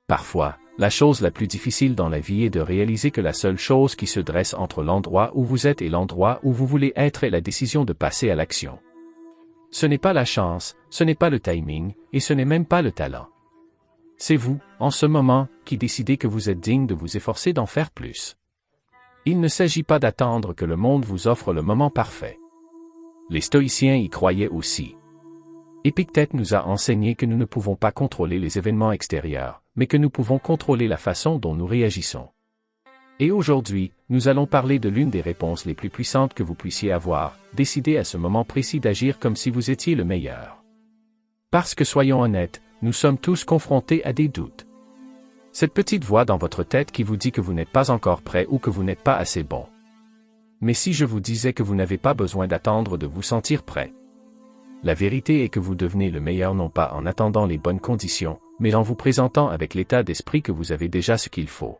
Parfois, la chose la plus difficile dans la vie est de réaliser que la seule chose qui se dresse entre l'endroit où vous êtes et l'endroit où vous voulez être est la décision de passer à l'action. Ce n'est pas la chance, ce n'est pas le timing, et ce n'est même pas le talent. C'est vous, en ce moment, qui décidez que vous êtes digne de vous efforcer d'en faire plus. Il ne s'agit pas d'attendre que le monde vous offre le moment parfait. Les stoïciens y croyaient aussi. Épictète nous a enseigné que nous ne pouvons pas contrôler les événements extérieurs, mais que nous pouvons contrôler la façon dont nous réagissons. Et aujourd'hui, nous allons parler de l'une des réponses les plus puissantes que vous puissiez avoir, décider à ce moment précis d'agir comme si vous étiez le meilleur. Parce que soyons honnêtes, nous sommes tous confrontés à des doutes. Cette petite voix dans votre tête qui vous dit que vous n'êtes pas encore prêt ou que vous n'êtes pas assez bon. Mais si je vous disais que vous n'avez pas besoin d'attendre de vous sentir prêt? La vérité est que vous devenez le meilleur non pas en attendant les bonnes conditions, mais en vous présentant avec l'état d'esprit que vous avez déjà ce qu'il faut.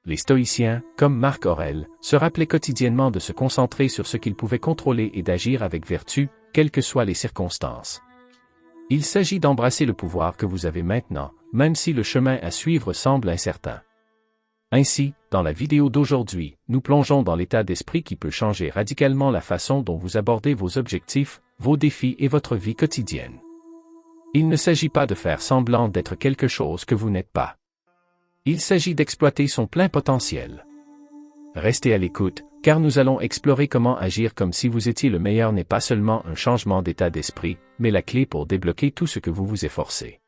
Les stoïciens, comme Marc Aurèle, se rappelaient quotidiennement de se concentrer sur ce qu'ils pouvaient contrôler et d'agir avec vertu, quelles que soient les circonstances. Il s'agit d'embrasser le pouvoir que vous avez maintenant, même si le chemin à suivre semble incertain. Ainsi, dans la vidéo d'aujourd'hui, nous plongeons dans l'état d'esprit qui peut changer radicalement la façon dont vous abordez vos objectifs, vos défis et votre vie quotidienne. Il ne s'agit pas de faire semblant d'être quelque chose que vous n'êtes pas. Il s'agit d'exploiter son plein potentiel. Restez à l'écoute, car nous allons explorer comment agir comme si vous étiez le meilleur n'est pas seulement un changement d'état d'esprit, mais la clé pour débloquer tout ce que vous vous efforcez.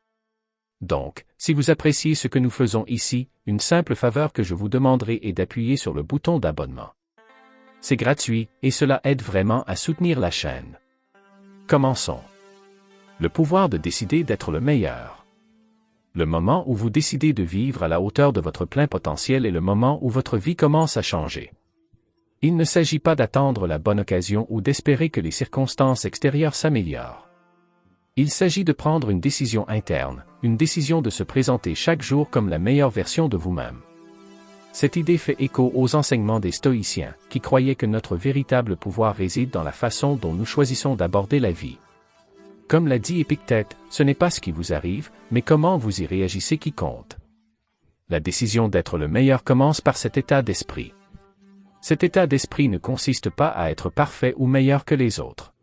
Donc, si vous appréciez ce que nous faisons ici, une simple faveur que je vous demanderai est d'appuyer sur le bouton d'abonnement. C'est gratuit, et cela aide vraiment à soutenir la chaîne. Commençons. Le pouvoir de décider d'être le meilleur. Le moment où vous décidez de vivre à la hauteur de votre plein potentiel est le moment où votre vie commence à changer. Il ne s'agit pas d'attendre la bonne occasion ou d'espérer que les circonstances extérieures s'améliorent. Il s'agit de prendre une décision interne, une décision de se présenter chaque jour comme la meilleure version de vous-même. Cette idée fait écho aux enseignements des stoïciens, qui croyaient que notre véritable pouvoir réside dans la façon dont nous choisissons d'aborder la vie. Comme l'a dit Épictète, ce n'est pas ce qui vous arrive, mais comment vous y réagissez qui compte. La décision d'être le meilleur commence par cet état d'esprit. Cet état d'esprit ne consiste pas à être parfait ou meilleur que les autres.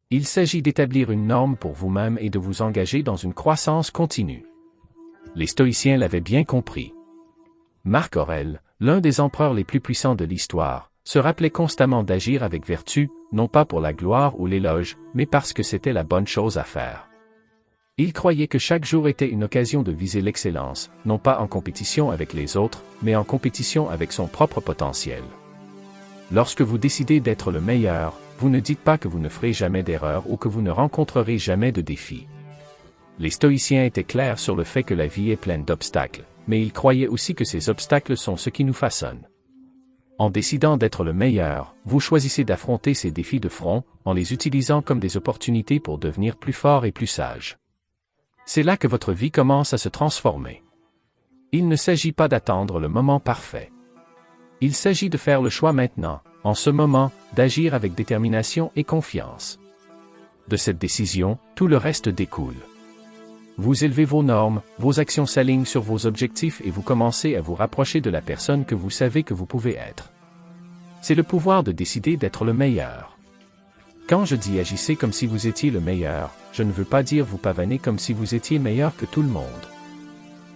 Il s'agit d'établir une norme pour vous-même et de vous engager dans une croissance continue. Les stoïciens l'avaient bien compris. Marc Aurèle, l'un des empereurs les plus puissants de l'histoire, se rappelait constamment d'agir avec vertu, non pas pour la gloire ou l'éloge, mais parce que c'était la bonne chose à faire. Il croyait que chaque jour était une occasion de viser l'excellence, non pas en compétition avec les autres, mais en compétition avec son propre potentiel. Lorsque vous décidez d'être le meilleur, vous ne dites pas que vous ne ferez jamais d'erreur ou que vous ne rencontrerez jamais de défis. Les stoïciens étaient clairs sur le fait que la vie est pleine d'obstacles, mais ils croyaient aussi que ces obstacles sont ce qui nous façonnent. En décidant d'être le meilleur, vous choisissez d'affronter ces défis de front, en les utilisant comme des opportunités pour devenir plus fort et plus sage. C'est là que votre vie commence à se transformer. Il ne s'agit pas d'attendre le moment parfait. Il s'agit de faire le choix maintenant, en ce moment, d'agir avec détermination et confiance. De cette décision, tout le reste découle. Vous élevez vos normes, vos actions s'alignent sur vos objectifs et vous commencez à vous rapprocher de la personne que vous savez que vous pouvez être. C'est le pouvoir de décider d'être le meilleur. Quand je dis agissez comme si vous étiez le meilleur, je ne veux pas dire vous pavaner comme si vous étiez meilleur que tout le monde.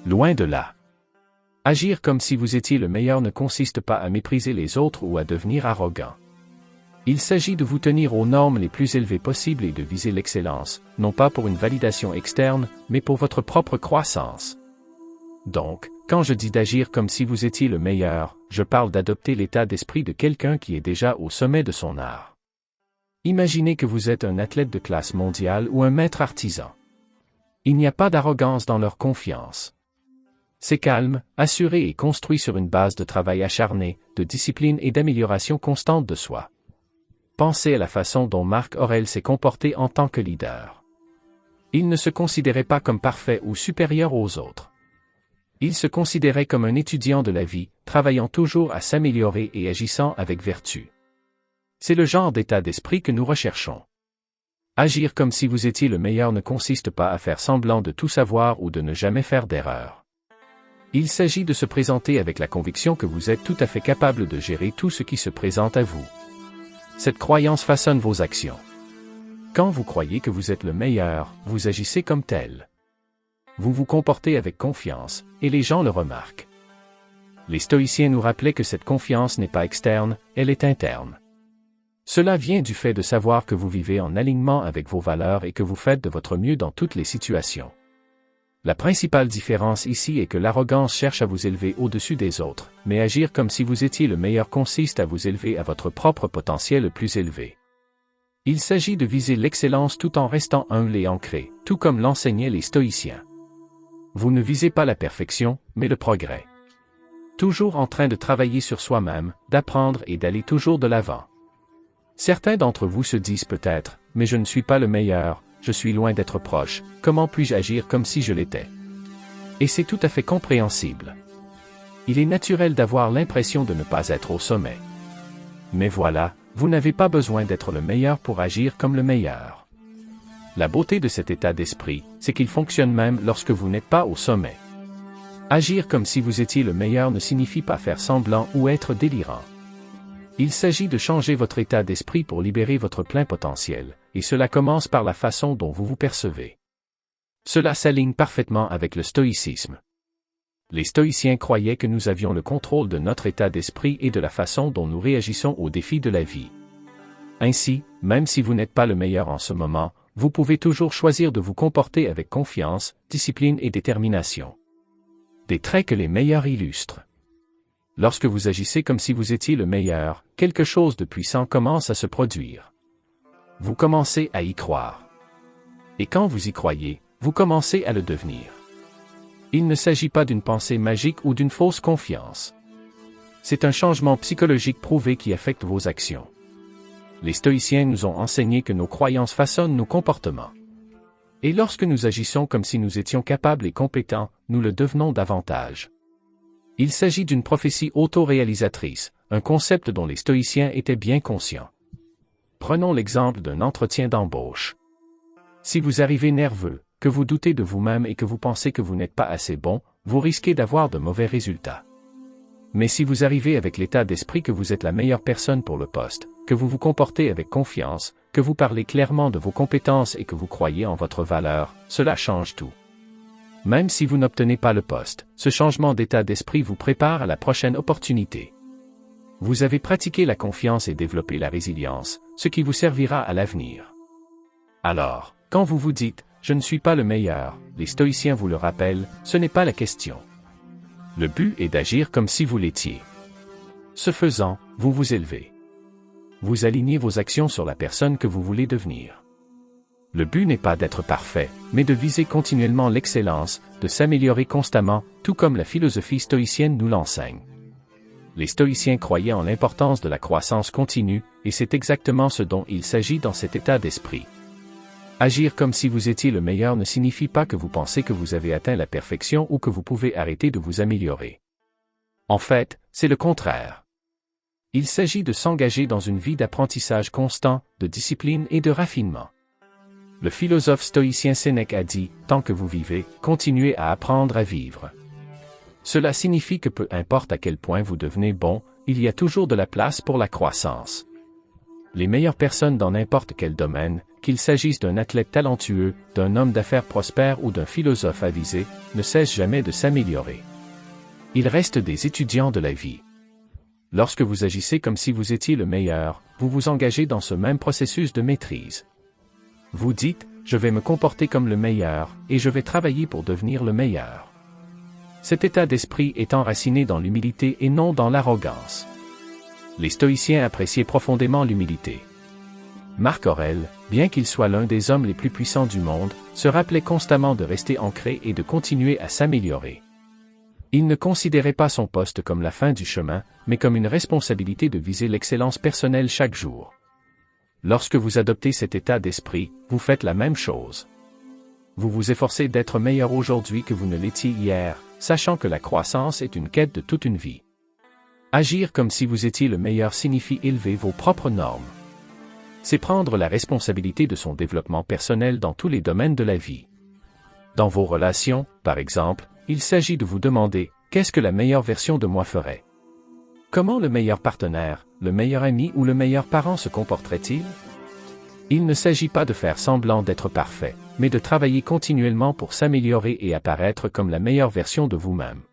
Loin de là. Agir comme si vous étiez le meilleur ne consiste pas à mépriser les autres ou à devenir arrogant. Il s'agit de vous tenir aux normes les plus élevées possibles et de viser l'excellence, non pas pour une validation externe, mais pour votre propre croissance. Donc, quand je dis d'agir comme si vous étiez le meilleur, je parle d'adopter l'état d'esprit de quelqu'un qui est déjà au sommet de son art. Imaginez que vous êtes un athlète de classe mondiale ou un maître artisan. Il n'y a pas d'arrogance dans leur confiance. C'est calme, assuré et construit sur une base de travail acharné, de discipline et d'amélioration constante de soi. Pensez à la façon dont Marc Aurèle s'est comporté en tant que leader. Il ne se considérait pas comme parfait ou supérieur aux autres. Il se considérait comme un étudiant de la vie, travaillant toujours à s'améliorer et agissant avec vertu. C'est le genre d'état d'esprit que nous recherchons. Agir comme si vous étiez le meilleur ne consiste pas à faire semblant de tout savoir ou de ne jamais faire d'erreur. Il s'agit de se présenter avec la conviction que vous êtes tout à fait capable de gérer tout ce qui se présente à vous. Cette croyance façonne vos actions. Quand vous croyez que vous êtes le meilleur, vous agissez comme tel. Vous vous comportez avec confiance, et les gens le remarquent. Les stoïciens nous rappelaient que cette confiance n'est pas externe, elle est interne. Cela vient du fait de savoir que vous vivez en alignement avec vos valeurs et que vous faites de votre mieux dans toutes les situations. La principale différence ici est que l'arrogance cherche à vous élever au-dessus des autres, mais agir comme si vous étiez le meilleur consiste à vous élever à votre propre potentiel le plus élevé. Il s'agit de viser l'excellence tout en restant humble et ancré, tout comme l'enseignaient les stoïciens. Vous ne visez pas la perfection, mais le progrès. Toujours en train de travailler sur soi-même, d'apprendre et d'aller toujours de l'avant. Certains d'entre vous se disent peut-être, mais je ne suis pas le meilleur, je suis loin d'être proche, comment puis-je agir comme si je l'étais? Et c'est tout à fait compréhensible. Il est naturel d'avoir l'impression de ne pas être au sommet. Mais voilà, vous n'avez pas besoin d'être le meilleur pour agir comme le meilleur. La beauté de cet état d'esprit, c'est qu'il fonctionne même lorsque vous n'êtes pas au sommet. Agir comme si vous étiez le meilleur ne signifie pas faire semblant ou être délirant. Il s'agit de changer votre état d'esprit pour libérer votre plein potentiel, et cela commence par la façon dont vous vous percevez. Cela s'aligne parfaitement avec le stoïcisme. Les stoïciens croyaient que nous avions le contrôle de notre état d'esprit et de la façon dont nous réagissons aux défis de la vie. Ainsi, même si vous n'êtes pas le meilleur en ce moment, vous pouvez toujours choisir de vous comporter avec confiance, discipline et détermination. Des traits que les meilleurs illustrent. Lorsque vous agissez comme si vous étiez le meilleur, quelque chose de puissant commence à se produire. Vous commencez à y croire. Et quand vous y croyez, vous commencez à le devenir. Il ne s'agit pas d'une pensée magique ou d'une fausse confiance. C'est un changement psychologique prouvé qui affecte vos actions. Les stoïciens nous ont enseigné que nos croyances façonnent nos comportements. Et lorsque nous agissons comme si nous étions capables et compétents, nous le devenons davantage. Il s'agit d'une prophétie auto-réalisatrice, un concept dont les stoïciens étaient bien conscients. Prenons l'exemple d'un entretien d'embauche. Si vous arrivez nerveux, que vous doutez de vous-même et que vous pensez que vous n'êtes pas assez bon, vous risquez d'avoir de mauvais résultats. Mais si vous arrivez avec l'état d'esprit que vous êtes la meilleure personne pour le poste, que vous vous comportez avec confiance, que vous parlez clairement de vos compétences et que vous croyez en votre valeur, cela change tout. Même si vous n'obtenez pas le poste, ce changement d'état d'esprit vous prépare à la prochaine opportunité. Vous avez pratiqué la confiance et développé la résilience, ce qui vous servira à l'avenir. Alors, quand vous vous dites « je ne suis pas le meilleur », les stoïciens vous le rappellent, ce n'est pas la question. Le but est d'agir comme si vous l'étiez. Ce faisant, vous vous élevez. Vous alignez vos actions sur la personne que vous voulez devenir. Le but n'est pas d'être parfait, mais de viser continuellement l'excellence, de s'améliorer constamment, tout comme la philosophie stoïcienne nous l'enseigne. Les stoïciens croyaient en l'importance de la croissance continue, et c'est exactement ce dont il s'agit dans cet état d'esprit. Agir comme si vous étiez le meilleur ne signifie pas que vous pensez que vous avez atteint la perfection ou que vous pouvez arrêter de vous améliorer. En fait, c'est le contraire. Il s'agit de s'engager dans une vie d'apprentissage constant, de discipline et de raffinement. Le philosophe stoïcien Sénèque a dit « Tant que vous vivez, continuez à apprendre à vivre ». Cela signifie que peu importe à quel point vous devenez bon, il y a toujours de la place pour la croissance. Les meilleures personnes dans n'importe quel domaine, qu'il s'agisse d'un athlète talentueux, d'un homme d'affaires prospère ou d'un philosophe avisé, ne cessent jamais de s'améliorer. Ils restent des étudiants de la vie. Lorsque vous agissez comme si vous étiez le meilleur, vous vous engagez dans ce même processus de maîtrise. Vous dites, je vais me comporter comme le meilleur, et je vais travailler pour devenir le meilleur. Cet état d'esprit est enraciné dans l'humilité et non dans l'arrogance. Les stoïciens appréciaient profondément l'humilité. Marc Aurèle, bien qu'il soit l'un des hommes les plus puissants du monde, se rappelait constamment de rester ancré et de continuer à s'améliorer. Il ne considérait pas son poste comme la fin du chemin, mais comme une responsabilité de viser l'excellence personnelle chaque jour. Lorsque vous adoptez cet état d'esprit, vous faites la même chose. Vous vous efforcez d'être meilleur aujourd'hui que vous ne l'étiez hier, sachant que la croissance est une quête de toute une vie. Agir comme si vous étiez le meilleur signifie élever vos propres normes. C'est prendre la responsabilité de son développement personnel dans tous les domaines de la vie. Dans vos relations, par exemple, il s'agit de vous demander, Qu'est-ce que la meilleure version de moi ferait? Comment le meilleur partenaire, le meilleur ami ou le meilleur parent se comporterait-il? Il ne s'agit pas de faire semblant d'être parfait, mais de travailler continuellement pour s'améliorer et apparaître comme la meilleure version de vous-même.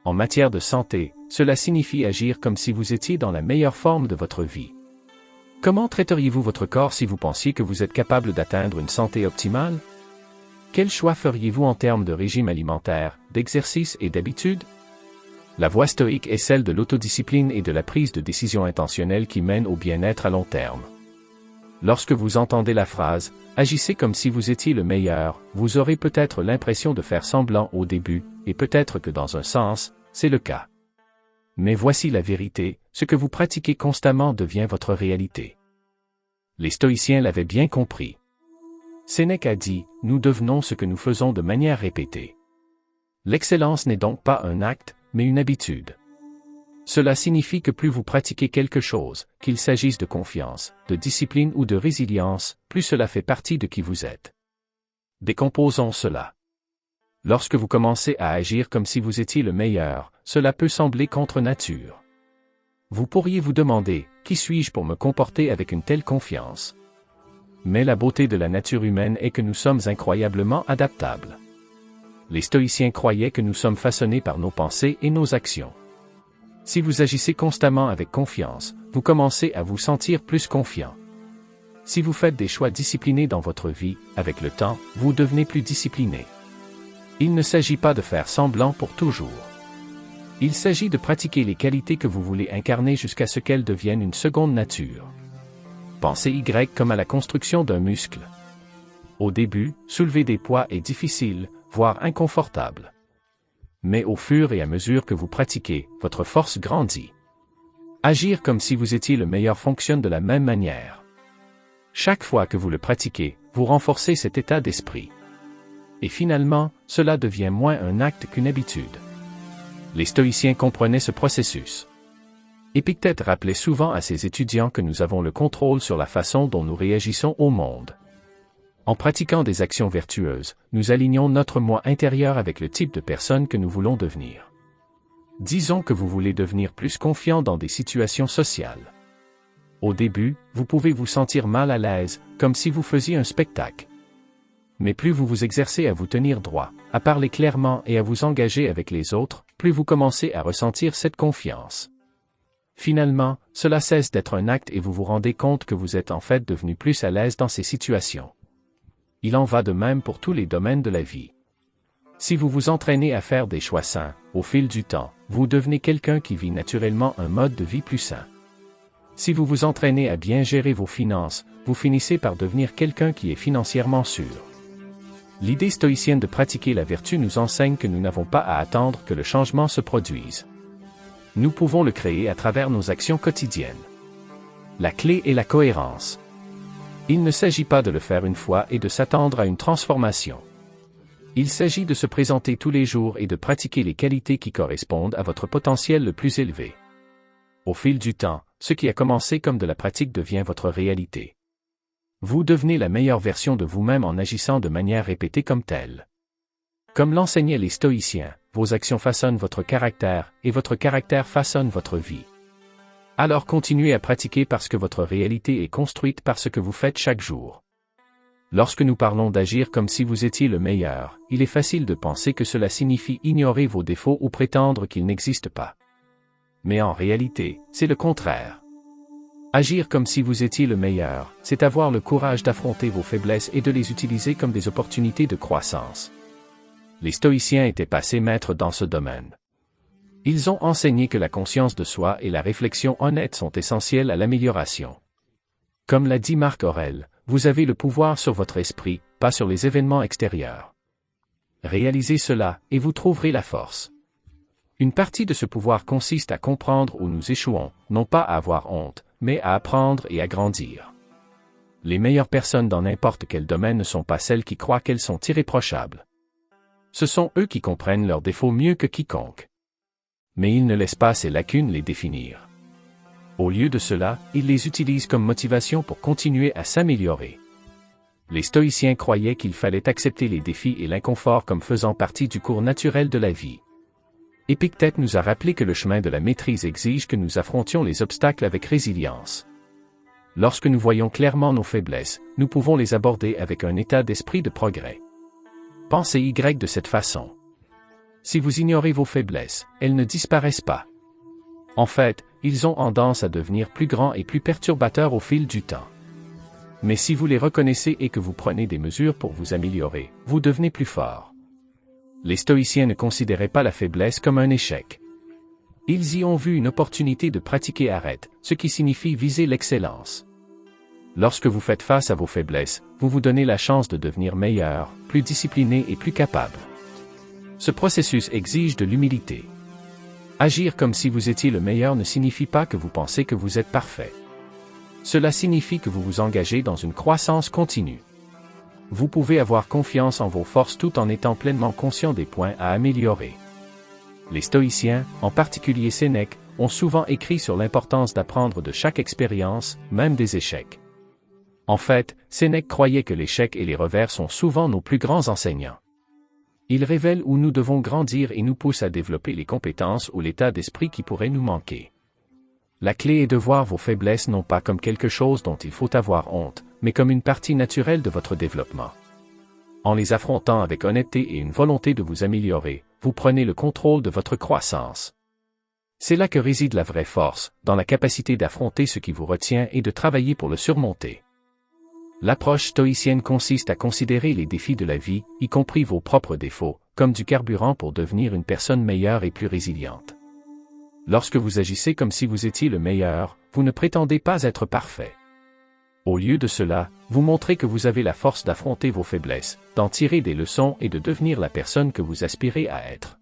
En matière de santé, cela signifie agir comme si vous étiez dans la meilleure forme de votre vie. Comment traiteriez-vous votre corps si vous pensiez que vous êtes capable d'atteindre une santé optimale? Quel choix feriez-vous en termes de régime alimentaire, d'exercice et d'habitude? La voie stoïque est celle de l'autodiscipline et de la prise de décision intentionnelle qui mène au bien-être à long terme. Lorsque vous entendez la phrase « Agissez comme si vous étiez le meilleur », vous aurez peut-être l'impression de faire semblant au début, et peut-être que dans un sens, c'est le cas. Mais voici la vérité, ce que vous pratiquez constamment devient votre réalité. Les stoïciens l'avaient bien compris. Sénèque a dit « Nous devenons ce que nous faisons de manière répétée ». L'excellence n'est donc pas un acte, mais une habitude. Cela signifie que plus vous pratiquez quelque chose, qu'il s'agisse de confiance, de discipline ou de résilience, plus cela fait partie de qui vous êtes. Décomposons cela. Lorsque vous commencez à agir comme si vous étiez le meilleur, cela peut sembler contre nature. Vous pourriez vous demander, qui suis-je pour me comporter avec une telle confiance? Mais la beauté de la nature humaine est que nous sommes incroyablement adaptables. Les stoïciens croyaient que nous sommes façonnés par nos pensées et nos actions. Si vous agissez constamment avec confiance, vous commencez à vous sentir plus confiant. Si vous faites des choix disciplinés dans votre vie, avec le temps, vous devenez plus discipliné. Il ne s'agit pas de faire semblant pour toujours. Il s'agit de pratiquer les qualités que vous voulez incarner jusqu'à ce qu'elles deviennent une seconde nature. Pensez Y comme à la construction d'un muscle. Au début, soulever des poids est difficile, voire inconfortable. Mais au fur et à mesure que vous pratiquez, votre force grandit. Agir comme si vous étiez le meilleur fonctionne de la même manière. Chaque fois que vous le pratiquez, vous renforcez cet état d'esprit. Et finalement, cela devient moins un acte qu'une habitude. Les stoïciens comprenaient ce processus. Épictète rappelait souvent à ses étudiants que nous avons le contrôle sur la façon dont nous réagissons au monde. En pratiquant des actions vertueuses, nous alignons notre moi intérieur avec le type de personne que nous voulons devenir. Disons que vous voulez devenir plus confiant dans des situations sociales. Au début, vous pouvez vous sentir mal à l'aise, comme si vous faisiez un spectacle. Mais plus vous vous exercez à vous tenir droit, à parler clairement et à vous engager avec les autres, plus vous commencez à ressentir cette confiance. Finalement, cela cesse d'être un acte et vous vous rendez compte que vous êtes en fait devenu plus à l'aise dans ces situations. Il en va de même pour tous les domaines de la vie. Si vous vous entraînez à faire des choix sains, au fil du temps, vous devenez quelqu'un qui vit naturellement un mode de vie plus sain. Si vous vous entraînez à bien gérer vos finances, vous finissez par devenir quelqu'un qui est financièrement sûr. L'idée stoïcienne de pratiquer la vertu nous enseigne que nous n'avons pas à attendre que le changement se produise. Nous pouvons le créer à travers nos actions quotidiennes. La clé est la cohérence. Il ne s'agit pas de le faire une fois et de s'attendre à une transformation. Il s'agit de se présenter tous les jours et de pratiquer les qualités qui correspondent à votre potentiel le plus élevé. Au fil du temps, ce qui a commencé comme de la pratique devient votre réalité. Vous devenez la meilleure version de vous-même en agissant de manière répétée comme telle. Comme l'enseignaient les stoïciens, vos actions façonnent votre caractère, et votre caractère façonne votre vie. Alors continuez à pratiquer parce que votre réalité est construite par ce que vous faites chaque jour. Lorsque nous parlons d'agir comme si vous étiez le meilleur, il est facile de penser que cela signifie ignorer vos défauts ou prétendre qu'ils n'existent pas. Mais en réalité, c'est le contraire. Agir comme si vous étiez le meilleur, c'est avoir le courage d'affronter vos faiblesses et de les utiliser comme des opportunités de croissance. Les stoïciens étaient passés maîtres dans ce domaine. Ils ont enseigné que la conscience de soi et la réflexion honnête sont essentielles à l'amélioration. Comme l'a dit Marc Aurèle, vous avez le pouvoir sur votre esprit, pas sur les événements extérieurs. Réalisez cela, et vous trouverez la force. Une partie de ce pouvoir consiste à comprendre où nous échouons, non pas à avoir honte, mais à apprendre et à grandir. Les meilleures personnes dans n'importe quel domaine ne sont pas celles qui croient qu'elles sont irréprochables. Ce sont eux qui comprennent leurs défauts mieux que quiconque. Mais ils ne laissent pas ces lacunes les définir. Au lieu de cela, ils les utilisent comme motivation pour continuer à s'améliorer. Les stoïciens croyaient qu'il fallait accepter les défis et l'inconfort comme faisant partie du cours naturel de la vie. Épictète nous a rappelé que le chemin de la maîtrise exige que nous affrontions les obstacles avec résilience. Lorsque nous voyons clairement nos faiblesses, nous pouvons les aborder avec un état d'esprit de progrès. Pensez Y de cette façon. Si vous ignorez vos faiblesses, elles ne disparaissent pas. En fait, ils ont tendance à devenir plus grands et plus perturbateurs au fil du temps. Mais si vous les reconnaissez et que vous prenez des mesures pour vous améliorer, vous devenez plus fort. Les stoïciens ne considéraient pas la faiblesse comme un échec. Ils y ont vu une opportunité de pratiquer arrête, ce qui signifie viser l'excellence. Lorsque vous faites face à vos faiblesses, vous vous donnez la chance de devenir meilleur, plus discipliné et plus capable. Ce processus exige de l'humilité. Agir comme si vous étiez le meilleur ne signifie pas que vous pensez que vous êtes parfait. Cela signifie que vous vous engagez dans une croissance continue. Vous pouvez avoir confiance en vos forces tout en étant pleinement conscient des points à améliorer. Les stoïciens, en particulier Sénèque, ont souvent écrit sur l'importance d'apprendre de chaque expérience, même des échecs. En fait, Sénèque croyait que l'échec et les revers sont souvent nos plus grands enseignants. Ils révèlent où nous devons grandir et nous poussent à développer les compétences ou l'état d'esprit qui pourraient nous manquer. La clé est de voir vos faiblesses non pas comme quelque chose dont il faut avoir honte, mais comme une partie naturelle de votre développement. En les affrontant avec honnêteté et une volonté de vous améliorer, vous prenez le contrôle de votre croissance. C'est là que réside la vraie force, dans la capacité d'affronter ce qui vous retient et de travailler pour le surmonter. L'approche stoïcienne consiste à considérer les défis de la vie, y compris vos propres défauts, comme du carburant pour devenir une personne meilleure et plus résiliente. Lorsque vous agissez comme si vous étiez le meilleur, vous ne prétendez pas être parfait. Au lieu de cela, vous montrez que vous avez la force d'affronter vos faiblesses, d'en tirer des leçons et de devenir la personne que vous aspirez à être.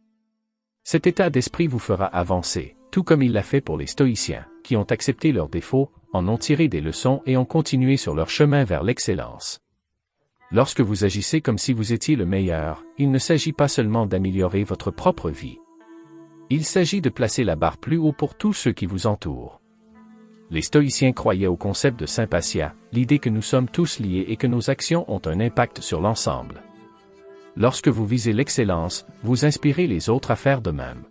Cet état d'esprit vous fera avancer, tout comme il l'a fait pour les stoïciens, qui ont accepté leurs défauts, en ont tiré des leçons et ont continué sur leur chemin vers l'excellence. Lorsque vous agissez comme si vous étiez le meilleur, il ne s'agit pas seulement d'améliorer votre propre vie. Il s'agit de placer la barre plus haut pour tous ceux qui vous entourent. Les stoïciens croyaient au concept de sympathia, l'idée que nous sommes tous liés et que nos actions ont un impact sur l'ensemble. Lorsque vous visez l'excellence, vous inspirez les autres à faire de même.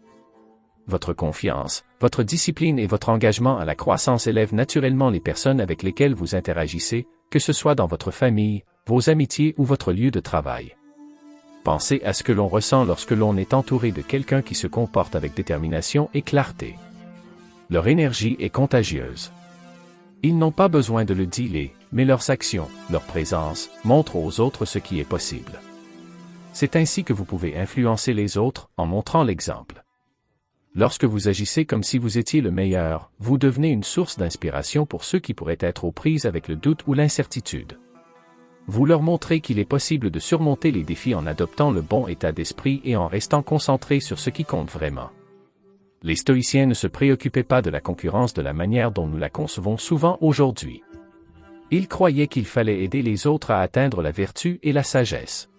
Votre confiance, votre discipline et votre engagement à la croissance élèvent naturellement les personnes avec lesquelles vous interagissez, que ce soit dans votre famille, vos amitiés ou votre lieu de travail. Pensez à ce que l'on ressent lorsque l'on est entouré de quelqu'un qui se comporte avec détermination et clarté. Leur énergie est contagieuse. Ils n'ont pas besoin de le dealer, mais leurs actions, leur présence, montrent aux autres ce qui est possible. C'est ainsi que vous pouvez influencer les autres en montrant l'exemple. Lorsque vous agissez comme si vous étiez le meilleur, vous devenez une source d'inspiration pour ceux qui pourraient être aux prises avec le doute ou l'incertitude. Vous leur montrez qu'il est possible de surmonter les défis en adoptant le bon état d'esprit et en restant concentré sur ce qui compte vraiment. Les stoïciens ne se préoccupaient pas de la concurrence de la manière dont nous la concevons souvent aujourd'hui. Ils croyaient qu'il fallait aider les autres à atteindre la vertu et la sagesse.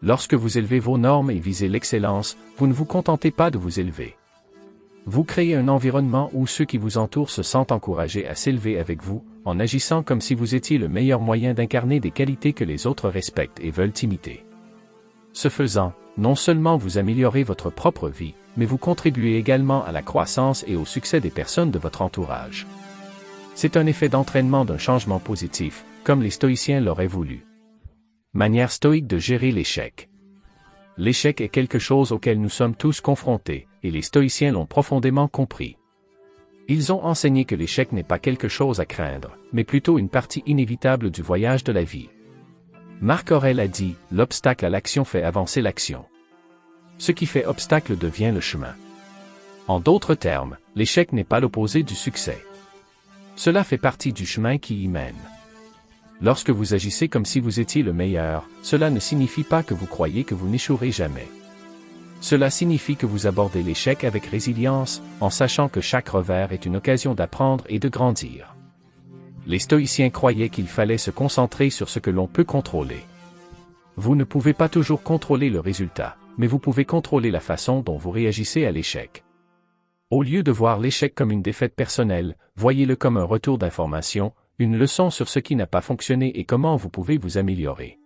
Lorsque vous élevez vos normes et visez l'excellence, vous ne vous contentez pas de vous élever. Vous créez un environnement où ceux qui vous entourent se sentent encouragés à s'élever avec vous, en agissant comme si vous étiez le meilleur moyen d'incarner des qualités que les autres respectent et veulent imiter. Ce faisant, non seulement vous améliorez votre propre vie, mais vous contribuez également à la croissance et au succès des personnes de votre entourage. C'est un effet d'entraînement d'un changement positif, comme les stoïciens l'auraient voulu. Manière stoïque de gérer l'échec. L'échec est quelque chose auquel nous sommes tous confrontés, et les stoïciens l'ont profondément compris. Ils ont enseigné que l'échec n'est pas quelque chose à craindre, mais plutôt une partie inévitable du voyage de la vie. Marc Aurèle a dit, « L'obstacle à l'action fait avancer l'action. Ce qui fait obstacle devient le chemin. » En d'autres termes, l'échec n'est pas l'opposé du succès. Cela fait partie du chemin qui y mène. Lorsque vous agissez comme si vous étiez le meilleur, cela ne signifie pas que vous croyez que vous n'échouerez jamais. Cela signifie que vous abordez l'échec avec résilience, en sachant que chaque revers est une occasion d'apprendre et de grandir. Les stoïciens croyaient qu'il fallait se concentrer sur ce que l'on peut contrôler. Vous ne pouvez pas toujours contrôler le résultat, mais vous pouvez contrôler la façon dont vous réagissez à l'échec. Au lieu de voir l'échec comme une défaite personnelle, voyez-le comme un retour d'information, une leçon sur ce qui n'a pas fonctionné et comment vous pouvez vous améliorer.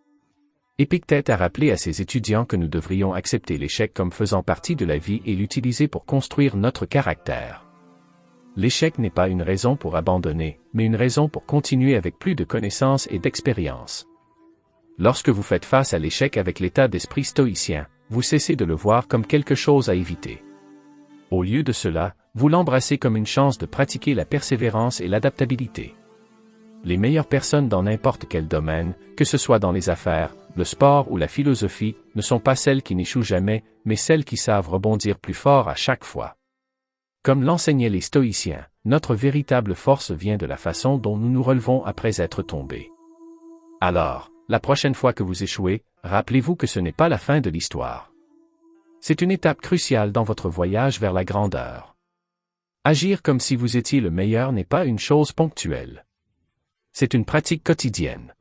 Épictète a rappelé à ses étudiants que nous devrions accepter l'échec comme faisant partie de la vie et l'utiliser pour construire notre caractère. L'échec n'est pas une raison pour abandonner, mais une raison pour continuer avec plus de connaissances et d'expérience. Lorsque vous faites face à l'échec avec l'état d'esprit stoïcien, vous cessez de le voir comme quelque chose à éviter. Au lieu de cela, vous l'embrassez comme une chance de pratiquer la persévérance et l'adaptabilité. Les meilleures personnes dans n'importe quel domaine, que ce soit dans les affaires, le sport ou la philosophie, ne sont pas celles qui n'échouent jamais, mais celles qui savent rebondir plus fort à chaque fois. Comme l'enseignaient les stoïciens, notre véritable force vient de la façon dont nous nous relevons après être tombés. Alors, la prochaine fois que vous échouez, rappelez-vous que ce n'est pas la fin de l'histoire. C'est une étape cruciale dans votre voyage vers la grandeur. Agir comme si vous étiez le meilleur n'est pas une chose ponctuelle. C'est une pratique quotidienne.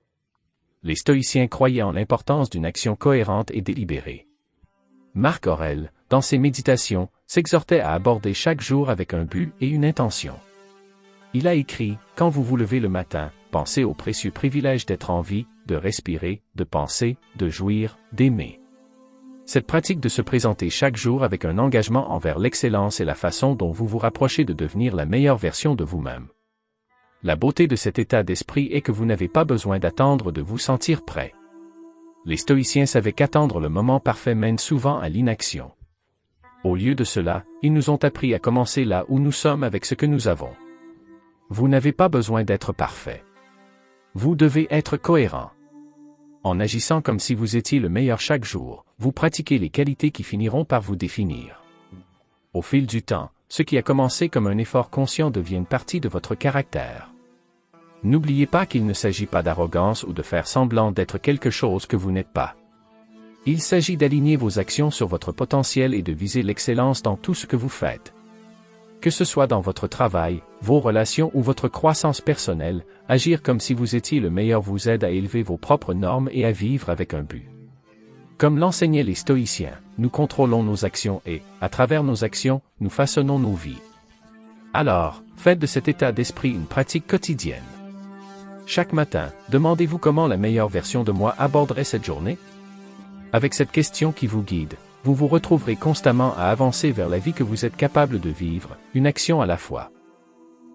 Les stoïciens croyaient en l'importance d'une action cohérente et délibérée. Marc Aurèle, dans ses méditations, s'exhortait à aborder chaque jour avec un but et une intention. Il a écrit « Quand vous vous levez le matin, pensez au précieux privilège d'être en vie, de respirer, de penser, de jouir, d'aimer. » Cette pratique de se présenter chaque jour avec un engagement envers l'excellence est la façon dont vous vous rapprochez de devenir la meilleure version de vous-même. La beauté de cet état d'esprit est que vous n'avez pas besoin d'attendre de vous sentir prêt. Les stoïciens savaient qu'attendre le moment parfait mène souvent à l'inaction. Au lieu de cela, ils nous ont appris à commencer là où nous sommes avec ce que nous avons. Vous n'avez pas besoin d'être parfait. Vous devez être cohérent. En agissant comme si vous étiez le meilleur chaque jour, vous pratiquez les qualités qui finiront par vous définir. Au fil du temps, ce qui a commencé comme un effort conscient devient une partie de votre caractère. N'oubliez pas qu'il ne s'agit pas d'arrogance ou de faire semblant d'être quelque chose que vous n'êtes pas. Il s'agit d'aligner vos actions sur votre potentiel et de viser l'excellence dans tout ce que vous faites. Que ce soit dans votre travail, vos relations ou votre croissance personnelle, agir comme si vous étiez le meilleur vous aide à élever vos propres normes et à vivre avec un but. Comme l'enseignaient les stoïciens, nous contrôlons nos actions et, à travers nos actions, nous façonnons nos vies. Alors, faites de cet état d'esprit une pratique quotidienne. Chaque matin, demandez-vous comment la meilleure version de moi aborderait cette journée? Avec cette question qui vous guide, vous vous retrouverez constamment à avancer vers la vie que vous êtes capable de vivre, une action à la fois.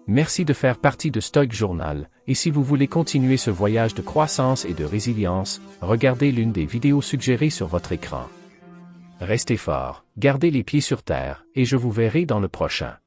Merci de faire partie de Stoic Journal, et si vous voulez continuer ce voyage de croissance et de résilience, regardez l'une des vidéos suggérées sur votre écran. Restez fort, gardez les pieds sur terre, et je vous verrai dans le prochain.